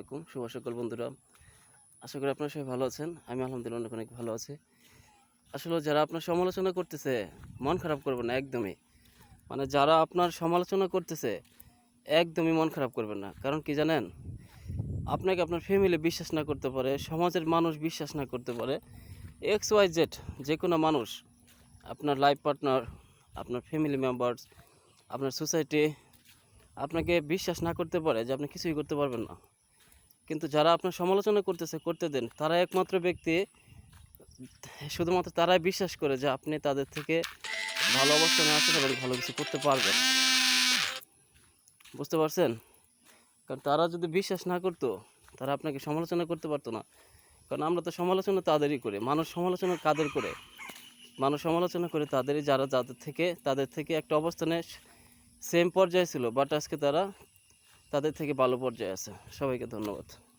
আলাইকুম শুভ সকাল বন্ধুরা। আশা করি আপনারা সবাই ভালো আছেন। আমি আলহামদুলিল্লাহ অনেক অনেক ভালো আছি। আসলে যারা আপনার সমালোচনা করতেছে মন খারাপ করবেন না একদমই। মানে যারা আপনার সমালোচনা করতেছে একদমই মন খারাপ করবেন না। কারণ কি জানেন? আপনাকে আপনার ফ্যামিলি বিশ্বাস না করতে পারে, সমাজের মানুষ বিশ্বাস না করতে পারে। XYZ যে কোনো মানুষ, আপনার লাইফ পার্টনার, আপনার ফ্যামিলি মেম্বার্স, আপনার সোসাইটি আপনাকে বিশ্বাস না করতে পারে যে আপনি কিছুই করতে পারবেন না। কিন্তু যারা আপনার সমালোচনা করতেছে করতে দেন, তারা একমাত্র ব্যক্তি, শুধুমাত্র তারাই বিশ্বাস করে যে আপনি তাদের থেকে ভালো অবস্থানে আছেন এবং ভালো কিছু করতে পারবেন। বুঝতে পারছেন? কারণ তারা যদি বিশ্বাস না করতো, তারা আপনাকে সমালোচনা করতে পারতো না। কারণ আমরা তো সমালোচনা তাদেরই করি। মানুষ সমালোচনা কাদের করে? মানুষ সমালোচনা করে তাদেরই, যারা তাদের থেকে একটা অবস্থানে সেম পর্যায়ে ছিল, বাট আজকে তারা তাদের থেকে ভালো পর্যায়ে আছে। সবাইকে ধন্যবাদ।